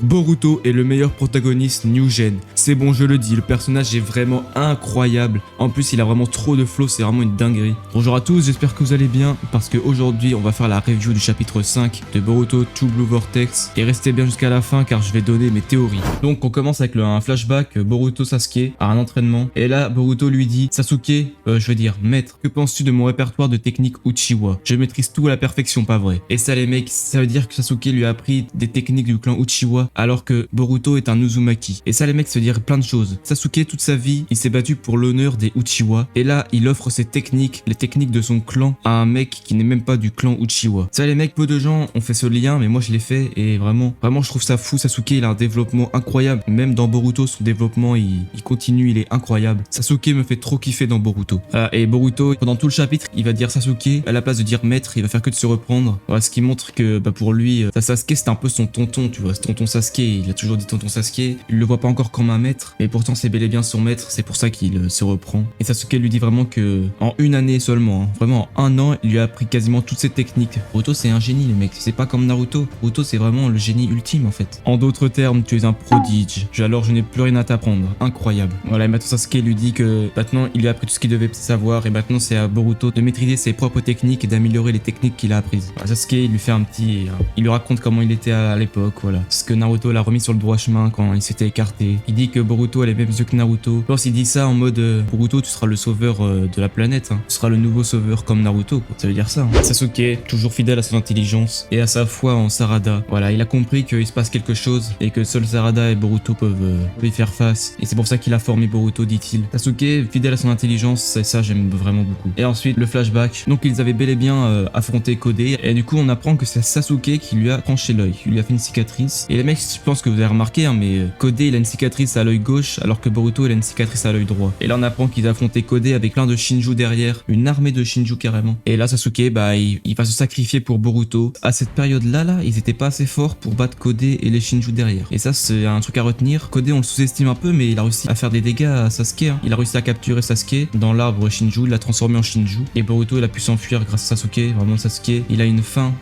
Boruto est le meilleur protagoniste New Gen. C'est bon, je le dis, le personnage est vraiment incroyable. En plus, il a vraiment trop de flow, c'est vraiment une dinguerie. Bonjour à tous, j'espère que vous allez bien, parce qu'aujourd'hui, on va faire la review du chapitre 5 de Boruto 2 Blue Vortex. Et restez bien jusqu'à la fin, car je vais donner mes théories. Donc, on commence avec un flashback Boruto Sasuke à un entraînement. Et là, Boruto lui dit, Sasuke, je veux dire, maître, que penses-tu de mon répertoire de techniques Uchiwa? Je maîtrise tout à la perfection, pas vrai? Et ça, les mecs, ça veut dire que Sasuke lui a appris des techniques du clan Uchiwa, alors que Boruto est un Uzumaki. Et ça, les mecs, se dire plein de choses. Sasuke, toute sa vie, il s'est battu pour l'honneur des Uchiwa. Et là, il offre ses techniques, les techniques de son clan, à un mec qui n'est même pas du clan Uchiwa. Ça, les mecs, peu de gens ont fait ce lien, mais moi, je l'ai fait. Et vraiment, je trouve ça fou. Sasuke, il a un développement incroyable. Même dans Boruto, son développement, il continue, il est incroyable. Sasuke me fait trop kiffer dans Boruto. Et Boruto, pendant tout le chapitre, il va dire Sasuke, à la place de dire maître, il va faire que de se reprendre. Voilà, ce qui montre que pour lui, Sasuke, c'est un peu son tonton, tu vois. C'est tonton Sasuke, il a toujours dit tonton Sasuke. Il le voit pas encore comme un maître, mais pourtant c'est bel et bien son maître, c'est pour ça qu'il se reprend. Et Sasuke lui dit vraiment que en une année seulement, vraiment en un an, il lui a appris quasiment toutes ses techniques. Boruto, c'est un génie, les mecs. C'est pas comme Naruto. Boruto, c'est vraiment le génie ultime en fait. En d'autres termes, tu es un prodige. Alors je n'ai plus rien à t'apprendre. Incroyable. Voilà, et maintenant Sasuke lui dit que maintenant il lui a appris tout ce qu'il devait savoir, et maintenant c'est à Boruto de maîtriser ses propres techniques et d'améliorer les techniques qu'il a apprises. Voilà, Sasuke, il lui fait un petit, il lui raconte comment il était à l'époque, voilà. Ce que Naruto l'a remis sur le droit chemin quand il s'était écarté. Il dit que Boruto a les mêmes yeux que Naruto. Je pense qu'il dit ça en mode Boruto, tu seras le sauveur de la planète, hein. Tu seras le nouveau sauveur comme Naruto, quoi. Ça veut dire ça, hein. Sasuke, toujours fidèle à son intelligence et à sa foi en Sarada. Voilà, il a compris qu'il se passe quelque chose et que seul Sarada et Boruto peuvent lui faire face. Et c'est pour ça qu'il a formé Boruto, dit-il. Sasuke, fidèle à son intelligence, ça j'aime vraiment beaucoup. Et ensuite, le flashback. Donc ils avaient bel et bien affronté Kodé. Et du coup, on apprend que c'est Sasuke qui lui a tranché l'œil. Il lui a fait une cicatrice. Et les mecs, je pense que vous avez remarqué, hein, mais Kodé, il a une cicatrice à l'œil gauche, alors que Boruto, il a une cicatrice à l'œil droit. Et là, on apprend qu'ils affrontaient Kodé avec plein de Shinju derrière. Une armée de Shinju carrément. Et là, Sasuke, il va se sacrifier pour Boruto. À cette période-là, ils étaient pas assez forts pour battre Kodé et les Shinju derrière. Et ça, c'est un truc à retenir. Kodé, on le sous-estime un peu, mais il a réussi à faire des dégâts à Sasuke, hein. Il a réussi à capturer Sasuke dans l'arbre Shinju, il l'a transformé en Shinju. Et Boruto, il a pu s'enfuir grâce à Sasuke. Vraiment, Sasuke, il a une fin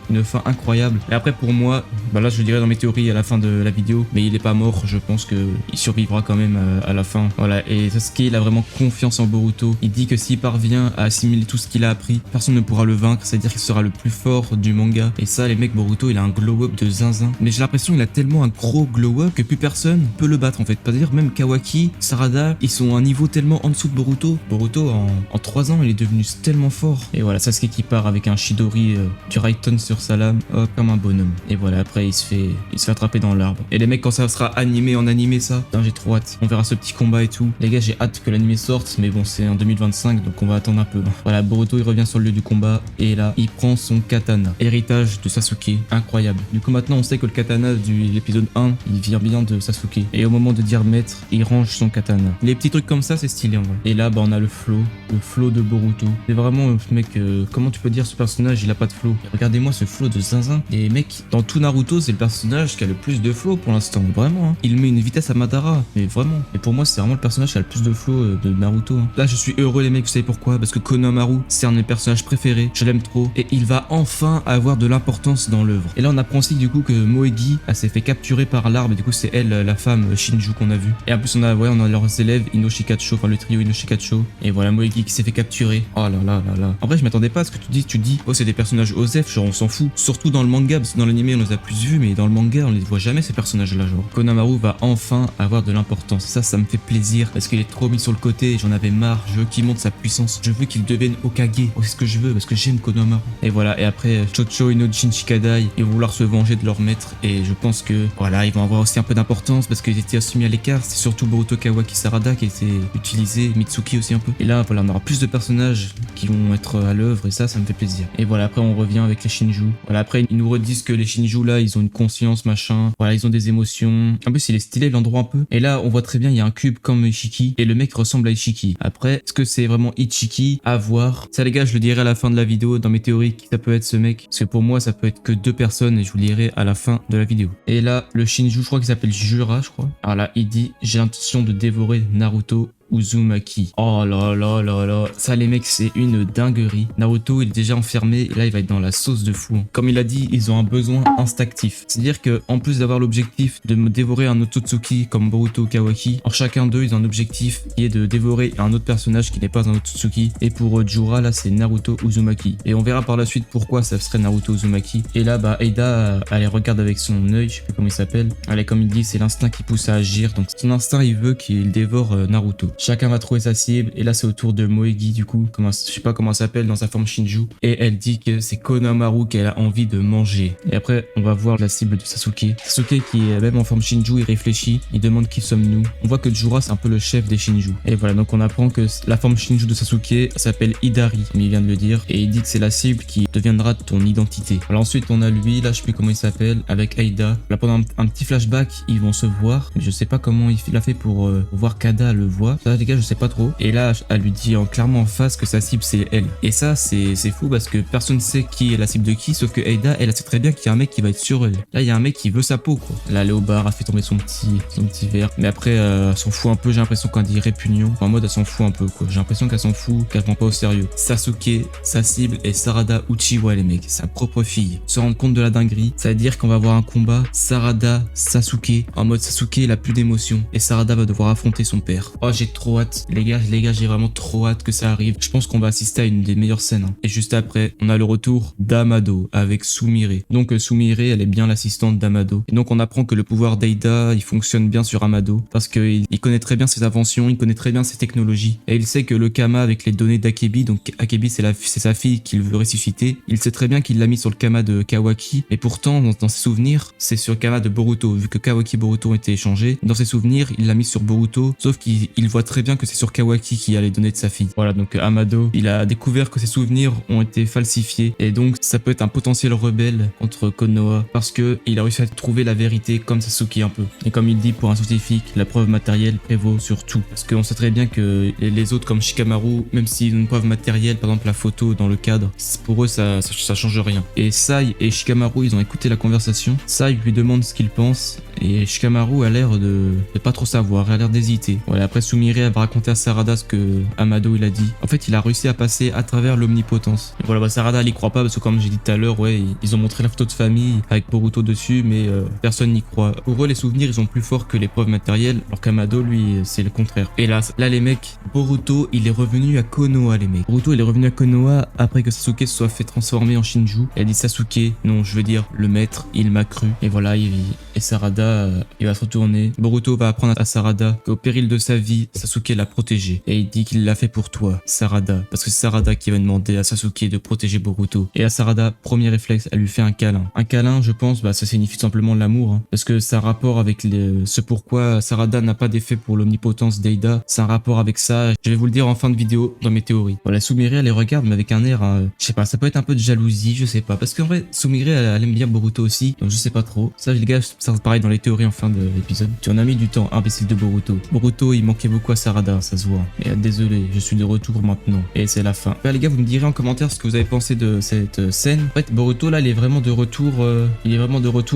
incroyable. Et après, pour moi, là, je dirais dans mes théories à la fin de la vidéo, mais il est pas mort. Je pense que il survivra quand même à la fin. Voilà. Et Sasuke, il a vraiment confiance en Boruto. Il dit que s'il parvient à assimiler tout ce qu'il a appris, personne ne pourra le vaincre. C'est-à-dire qu'il sera le plus fort du manga. Et ça, les mecs, Boruto, il a un glow-up de zinzin. Mais j'ai l'impression qu'il a tellement un gros glow-up que plus personne peut le battre en fait. C'est-à-dire même Kawaki, Sarada, ils sont à un niveau tellement en dessous de Boruto. Boruto, en 3 ans, il est devenu tellement fort. Et voilà, Sasuke qui part avec un Chidori du Raiton sur sa lame, hop, comme un bonhomme. Et voilà, après, il se fait attraper dans l'arbre. Et les mecs, quand ça sera animé en animé, ça, putain, j'ai trop hâte. On verra ce petit combat et tout. Les gars, j'ai hâte que l'animé sorte, mais bon, c'est en 2025, donc on va attendre un peu. Voilà, Boruto, il revient sur le lieu du combat, et là, il prend son katana. Héritage de Sasuke, incroyable. Du coup, maintenant, on sait que le katana de l'épisode 1, il vient bien de Sasuke. Et au moment de dire maître, il range son katana. Les petits trucs comme ça, c'est stylé en vrai. Et là, on a le flow de Boruto. C'est vraiment, mec, comment tu peux dire ce personnage, il a pas de flow? Regardez-moi ce flow de zinzin. Et mec, dans tout Naruto, c'est le personnage qui a le plus de flow pour l'instant. Vraiment, hein. Il met une vitesse à Madara, mais vraiment. Et pour moi, c'est vraiment le personnage qui a le plus de flow de Naruto, hein. Là, je suis heureux, les mecs, vous savez pourquoi? Parce que Konohamaru, c'est un de mes personnages préférés. Je l'aime trop. Et il va enfin avoir de l'importance dans l'œuvre. Et là, on apprend aussi, du coup, que Moegi, elle s'est fait capturer par l'arbre. Et du coup, c'est elle, la femme Shinju qu'on a vue. Et en plus, on a leurs élèves Inoshikacho, enfin le trio Inoshikacho. Et voilà, Moegi qui s'est fait capturer. Oh là là là là. En vrai, je m'attendais pas à ce que tu dis, oh, c'est des personnages OSEF, genre on s'en fout. Surtout dans le manga, parce que dans l'anime, on les a plus vus, mais dans le manga, on les voit jamais, ces personnages-là, genre. Konohamaru va enfin avoir de l'importance. Ça me fait plaisir, parce qu'il est trop mis sur le côté, j'en avais marre. Je veux qu'il monte sa puissance. Je veux qu'il devienne Hokage. Oh, c'est ce que je veux, parce que j'aime Konohamaru. Et voilà, et après, Chocho et Nojin Shikadai, ils vont vouloir se venger de leur maître. Et je pense que, voilà, ils vont avoir aussi un peu d'importance, parce qu'ils étaient assumés à l'écart. C'est surtout Boruto Kawaki Sarada qui a été utilisé, Mitsuki aussi un peu. Et là, voilà, on aura plus de personnages qui vont être à l'œuvre, et ça me fait plaisir. Et voilà, après, on revient avec les Shinju. Voilà, après, ils nous redisent que les Shinju, là, ils ont une conscience, machin. Voilà, ils ont des émotions. En plus, il est stylé, l'endroit un peu. Et là, on voit très bien, il y a un cube comme Ishiki, et le mec ressemble à Ishiki. Après, est-ce que c'est vraiment Ichiki? À voir. Ça, les gars, je le dirai à la fin de la vidéo, dans mes théories, qui ça peut être ce mec. Parce que pour moi, ça peut être que 2 personnes, et je vous le dirai à la fin de la vidéo. Et là, le Shinju, je crois qu'il s'appelle Jura, je crois. Alors là, il dit, j'ai l'intention de dévorer Naruto Uzumaki. Oh là là là là, ça les mecs c'est une dinguerie. Naruto il est déjà enfermé et là il va être dans la sauce de fou. Comme il a dit, ils ont un besoin instinctif. C'est-à-dire que en plus d'avoir l'objectif de me dévorer un Otsutsuki comme Boruto ou Kawaki, alors chacun d'eux ils ont un objectif qui est de dévorer un autre personnage qui n'est pas un Otsutsuki. Et pour Jura là c'est Naruto Uzumaki. Et on verra par la suite pourquoi ça serait Naruto Uzumaki. Et là bah Eida elle les regarde avec son œil, je sais plus comment il s'appelle. Elle est comme il dit, c'est l'instinct qui pousse à agir. Donc son instinct il veut qu'il dévore Naruto. Chacun va trouver sa cible et là c'est au tour de Moegi du coup, je sais pas comment elle s'appelle dans sa forme Shinju. Et elle dit que c'est Konohamaru qu'elle a envie de manger. Et après on va voir la cible de Sasuke. Sasuke qui est même en forme Shinju, il réfléchit, il demande qui sommes-nous. On voit que Jura c'est un peu le chef des Shinju. Et voilà, donc on apprend que la forme Shinju de Sasuke s'appelle Hidari, comme il vient de le dire. Et il dit que c'est la cible qui deviendra ton identité. Alors ensuite on a lui, là je sais plus comment il s'appelle, avec Aida. Là pendant un petit flashback, ils vont se voir. Je sais pas comment il a fait pour voir qu'Ada le voit. Ça les gars je sais pas trop. Et là elle lui dit clairement en face que sa cible c'est elle. Et ça c'est fou parce que personne ne sait qui est la cible de qui, sauf que Aida elle sait très bien qu'il y a un mec qui va être sur elle. Là il y a un mec qui veut sa peau quoi. Là elle est au bar, elle fait tomber son petit verre. Mais après elle s'en fout un peu, j'ai l'impression qu'on dit répugnant. En mode elle s'en fout un peu quoi. J'ai l'impression qu'elle s'en fout, qu'elle prend pas au sérieux. Sasuke, sa cible est Sarada Uchiwa les mecs, sa propre fille. Se rendre compte de la dinguerie, ça veut dire qu'on va avoir un combat Sarada Sasuke. En mode Sasuke il a plus d'émotion et Sarada va devoir affronter son père. Oh j'ai trop hâte. Les gars j'ai vraiment trop hâte que ça arrive. Je pense qu'on va assister à une des meilleures scènes. Hein. Et juste après, on a le retour d'Amado avec Sumire. Donc Sumire, elle est bien l'assistante d'Amado. Et donc on apprend que le pouvoir d'Eida, il fonctionne bien sur Amado parce qu'il connaît très bien ses inventions, il connaît très bien ses technologies. Et il sait que le Kama avec les données d'Akebi, donc Akebi c'est sa fille qu'il veut ressusciter, il sait très bien qu'il l'a mis sur le Kama de Kawaki. Et pourtant, dans ses souvenirs, c'est sur le Kama de Boruto. Vu que Kawaki et Boruto ont été échangés, dans ses souvenirs, il l'a mis sur Boruto. Sauf qu'il voit très bien que c'est sur Kawaki qui a les données de sa fille. Voilà, donc Amado, il a découvert que ses souvenirs ont été falsifiés. Et donc, ça peut être un potentiel rebelle contre Konoha. Parce que il a réussi à trouver la vérité comme Sasuke un peu. Et comme il dit, pour un scientifique, la preuve matérielle prévaut sur tout. Parce qu'on sait très bien que les autres comme Shikamaru, même s'ils ont une preuve matérielle, par exemple la photo dans le cadre, pour eux ça change rien. Et Sai et Shikamaru, ils ont écouté la conversation. Sai lui demande ce qu'il pense. Et Shikamaru a l'air de pas trop savoir, il a l'air d'hésiter. Voilà, après Sumire elle va raconter à Sarada ce que Amado il a dit. En fait, il a réussi à passer à travers l'omnipotence. Et voilà, bah, Sarada elle y croit pas parce que comme j'ai dit tout à l'heure, ouais, ils ont montré la photo de famille avec Boruto dessus, mais personne n'y croit. Pour eux, les souvenirs ils sont plus forts que les preuves matérielles, alors qu'Amado lui c'est le contraire. Et là les mecs, Boruto il est revenu à Konoha les mecs. Boruto il est revenu à Konoha après que Sasuke se soit fait transformer en Shinju. Et elle dit Sasuke, non je veux dire le maître, il m'a cru. Et voilà, et Sarada il va se retourner. Boruto va apprendre à Sarada qu'au péril de sa vie, Sasuke l'a protégé. Et il dit qu'il l'a fait pour toi, Sarada. Parce que c'est Sarada qui va demander à Sasuke de protéger Boruto. Et à Sarada, premier réflexe, elle lui fait un câlin. Un câlin, je pense, bah ça signifie simplement l'amour. Hein, parce que ça a rapport avec ce pourquoi Sarada n'a pas d'effet pour l'omnipotence d'Eida. C'est un rapport avec ça. Je vais vous le dire en fin de vidéo dans mes théories. Voilà, Sumire, elle les regarde, mais avec un air, je sais pas, ça peut être un peu de jalousie, je sais pas. Parce qu'en vrai, Sumire, elle aime bien Boruto aussi. Donc je sais pas trop. Ça, les gars, ça pareil dans les théories en fin de l'épisode. Tu en as mis du temps, imbécile de Boruto. Boruto, il manquait beaucoup à Sarada, ça se voit. Et désolé, je suis de retour maintenant. Et c'est la fin. Bah, les gars, vous me direz en commentaire ce que vous avez pensé de cette scène. En fait, Boruto, là, il est vraiment de retour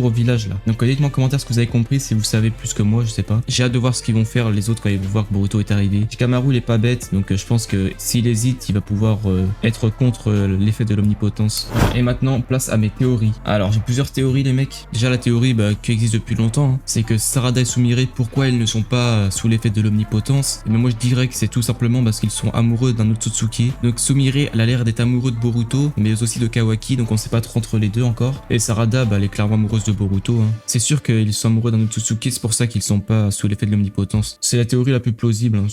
au village, là. Donc, dites-moi en commentaire ce que vous avez compris, si vous savez plus que moi, je sais pas. J'ai hâte de voir ce qu'ils vont faire les autres quand ils vont voir que Boruto est arrivé. Shikamaru, il est pas bête, donc je pense que s'il hésite, il va pouvoir être contre l'effet de l'omnipotence. Et maintenant, place à mes théories. Alors, j'ai plusieurs théories, les mecs. Déjà, la théorie qui existe depuis longtemps, hein, c'est que Sarada et Sumire, pourquoi ils ne sont pas sous l'effet de l'omnipotence? Mais moi, je dirais que c'est tout simplement parce qu'ils sont amoureux d'un Otsutsuki. Donc, Sumire, elle a l'air d'être amoureux de Boruto, mais aussi de Kawaki, donc on sait pas trop entre les deux encore. Et Sarada, elle est clairement amoureuse de Boruto. Hein. C'est sûr qu'ils sont amoureux d'un Otsutsuki, c'est pour ça qu'ils sont pas sous l'effet de l'omnipotence. C'est la théorie la plus plausible. Hein,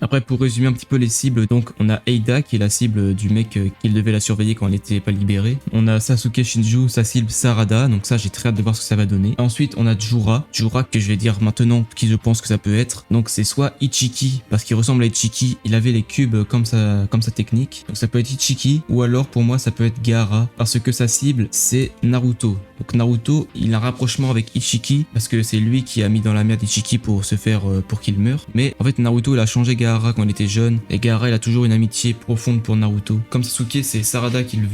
après, pour résumer un petit peu les cibles, donc on a Eida qui est la cible du mec qui devait la surveiller quand elle n'était pas libérée. On a Sasuke Shinju, sa cible Sarada, donc ça j'ai très hâte de voir ce que ça va donner. Ensuite, on a Jura que je vais dire maintenant qui je pense que ça peut être. Donc c'est soit Ichiki, parce qu'il ressemble à Ichiki, il avait les cubes comme sa technique. Donc ça peut être Ichiki, ou alors pour moi ça peut être Gaara, parce que sa cible c'est Naruto. Donc Naruto, il a un rapprochement avec Ichiki, parce que c'est lui qui a mis dans la merde Ichiki pour qu'il meure. Mais en fait Naruto il a changé Gaara quand il était jeune, et Gaara il a toujours une amitié profonde pour Naruto. Comme Sasuke, c'est Sarada qu'il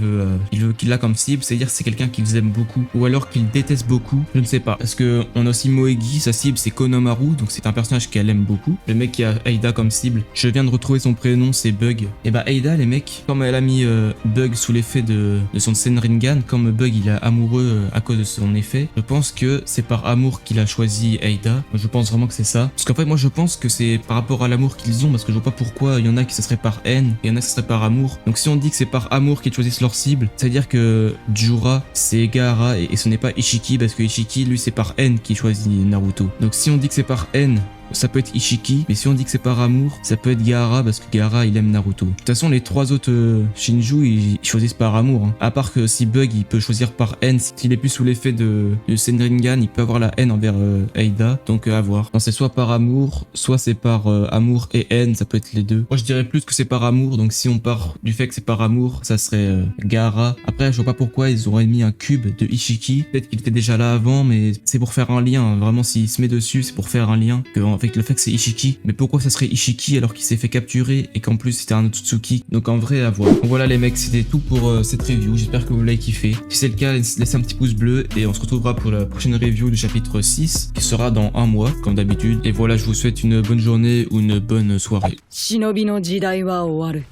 l'a comme cible, c'est-à-dire c'est quelqu'un qu'il aime beaucoup, ou alors qu'il déteste beaucoup, je ne sais pas. Parce que On a aussi Moegi, sa cible c'est Konohamaru, donc c'est un personnage qu'elle aime beaucoup. Le mec qui a Ada comme cible, je viens de retrouver son prénom, c'est Bug. Et bah Ada, les mecs, comme elle a mis Bug sous l'effet de son Senringan, comme Bug il est amoureux à cause de son effet, je pense que c'est par amour qu'il a choisi Ada. Je pense vraiment que c'est ça. Parce qu'en fait moi je pense que c'est par rapport à l'amour qu'ils ont, parce que je vois pas pourquoi il y en a qui ce serait par haine, et il y en a qui ce serait par amour. Donc si on dit que c'est par amour qu'ils choisissent leur cible, ça veut dire que Jura c'est Gaara et ce n'est pas Ishiki, parce que Ishiki lui c'est par haine qu'il choisit Naruto. Donc si on dit que c'est par haine, ça peut être Ishiki, mais si on dit que c'est par amour, ça peut être Gaara, parce que Gaara il aime Naruto. De toute façon les trois autres Shinju ils choisissent par amour, hein. À part que si Bug il peut choisir par haine, s'il est plus sous l'effet de Senringan, il peut avoir la haine envers Ada, donc à voir. Non, c'est soit par amour, soit c'est par amour et haine, ça peut être les deux. Moi je dirais plus que c'est par amour, donc si on part du fait que c'est par amour, ça serait Gaara. Après je vois pas pourquoi ils auraient mis un cube de Ishiki, peut-être qu'il était déjà là avant, mais c'est pour faire un lien, hein. Vraiment s'il se met dessus c'est pour faire un lien, avec le fait que c'est Ishiki. Mais pourquoi ça serait Ishiki alors qu'il s'est fait capturer et qu'en plus c'était un Otsutsuki? Donc en vrai à voir. Donc voilà les mecs, c'était tout pour cette review, j'espère que vous l'avez kiffé. Si c'est le cas, laissez un petit pouce bleu et on se retrouvera pour la prochaine review du chapitre 6 qui sera dans un mois comme d'habitude. Et voilà, je vous souhaite une bonne journée ou une bonne soirée. 忍びの時代は終わる。